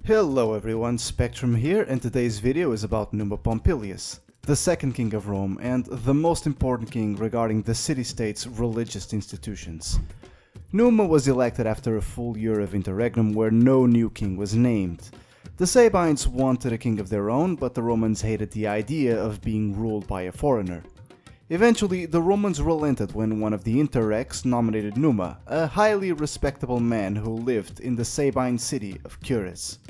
Hello everyone, Spectrum here, and today's video is about Numa Pompilius, the second king of Rome and the most important king regarding the city-state's religious institutions. Numa was elected after a full year of interregnum where no new king was named. The Sabines wanted a king of their own, but the Romans hated the idea of being ruled by a foreigner. Eventually, the Romans relented when one of the interrex nominated Numa, a highly respectable man who lived in the Sabine city of Cures.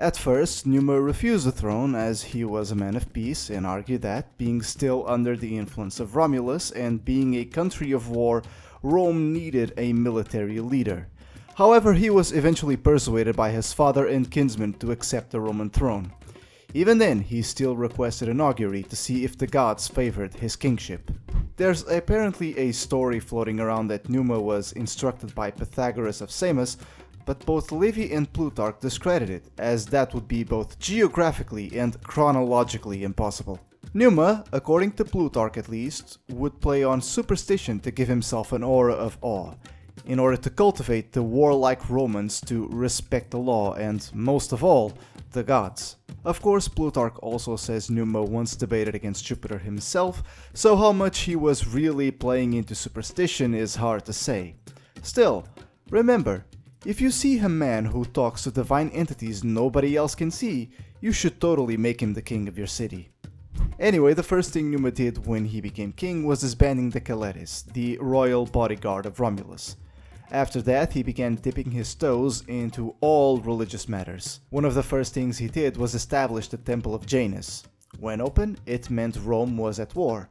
At first, Numa refused the throne as he was a man of peace and argued that, being still under the influence of Romulus and being a country of war, Rome needed a military leader. However, he was eventually persuaded by his father and kinsmen to accept the Roman throne. Even then, he still requested an augury to see if the gods favored his kingship. There's apparently a story floating around that Numa was instructed by Pythagoras of Samos, but both Livy and Plutarch discredit it, as that would be both geographically and chronologically impossible. Numa, according to Plutarch at least, would play on superstition to give himself an aura of awe, in order to cultivate the warlike Romans to respect the law and, most of all, the gods. Of course, Plutarch also says Numa once debated against Jupiter himself, so how much he was really playing into superstition is hard to say. Still, remember, if you see a man who talks to divine entities nobody else can see, you should totally make him the king of your city. Anyway, the first thing Numa did when he became king was disbanding the Caleres, the royal bodyguard of Romulus. After that, he began dipping his toes into all religious matters. One of the first things he did was establish the Temple of Janus. When open, it meant Rome was at war,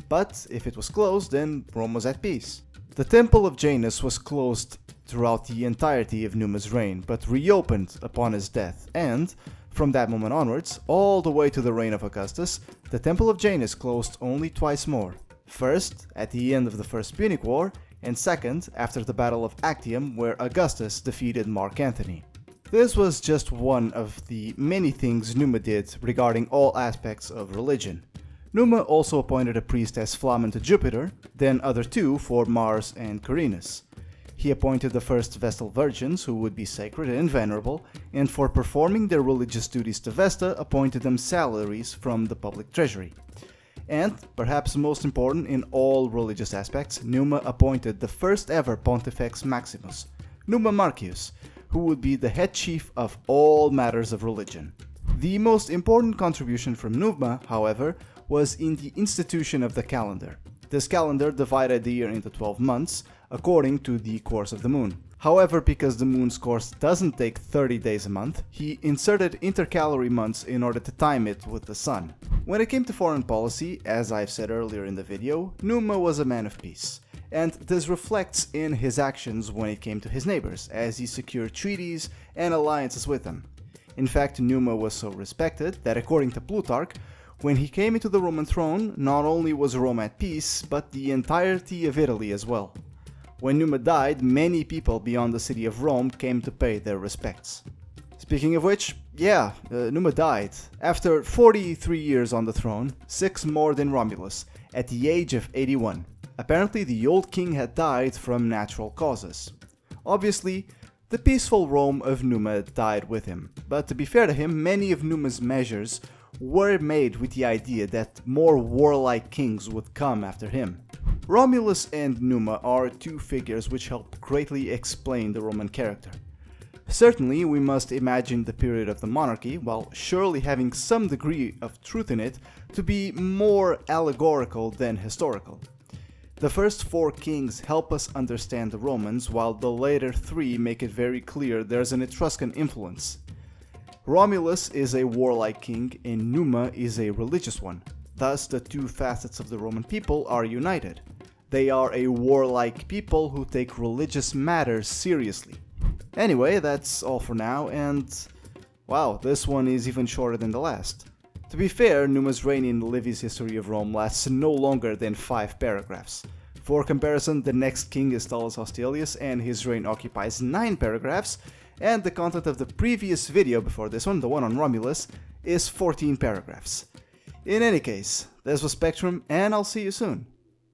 but if it was closed, then Rome was at peace. The Temple of Janus was closed throughout the entirety of Numa's reign, but reopened upon his death, and, from that moment onwards, all the way to the reign of Augustus, the Temple of Janus closed only twice more. First, at the end of the First Punic War, and second, after the Battle of Actium, where Augustus defeated Mark Antony. This was just one of the many things Numa did regarding all aspects of religion. Numa also appointed a priest as Flamen to Jupiter, then other two for Mars and Quirinus. He appointed the first Vestal virgins, who would be sacred and venerable, and for performing their religious duties to Vesta, appointed them salaries from the public treasury. And, perhaps most important in all religious aspects, Numa appointed the first ever Pontifex Maximus, Numa Marcius, who would be the head chief of all matters of religion. The most important contribution from Numa, however, was in the institution of the calendar. This calendar divided the year into 12 months, according to the course of the moon. However, because the moon's course doesn't take 30 days a month, he inserted intercalary months in order to time it with the sun. When it came to foreign policy, as I've said earlier in the video, Numa was a man of peace. And this reflects in his actions when it came to his neighbors, as he secured treaties and alliances with them. In fact, Numa was so respected that, according to Plutarch, when he came into the Roman throne, not only was Rome at peace, but the entirety of Italy as well. When Numa died, many people beyond the city of Rome came to pay their respects. Speaking of which, Numa died. After 43 years on the throne, 6 more than Romulus, at the age of 81. Apparently, the old king had died from natural causes. Obviously, the peaceful Rome of Numa died with him, but to be fair to him, many of Numa's measures were made with the idea that more warlike kings would come after him. Romulus and Numa are two figures which help greatly explain the Roman character. Certainly, we must imagine the period of the monarchy, while surely having some degree of truth in it, to be more allegorical than historical. The first 4 kings help us understand the Romans, while the later 3 make it very clear there's an Etruscan influence. Romulus is a warlike king and Numa is a religious one. Thus, the two facets of the Roman people are united. They are a warlike people who take religious matters seriously. Anyway, that's all for now, and wow, this one is even shorter than the last. To be fair, Numa's reign in Livy's History of Rome lasts no longer than 5 paragraphs. For comparison, the next king is Tullus Hostilius and his reign occupies 9 paragraphs, and the content of the previous video before this one, the one on Romulus, is 14 paragraphs. In any case, this was Spectrum, and I'll see you soon.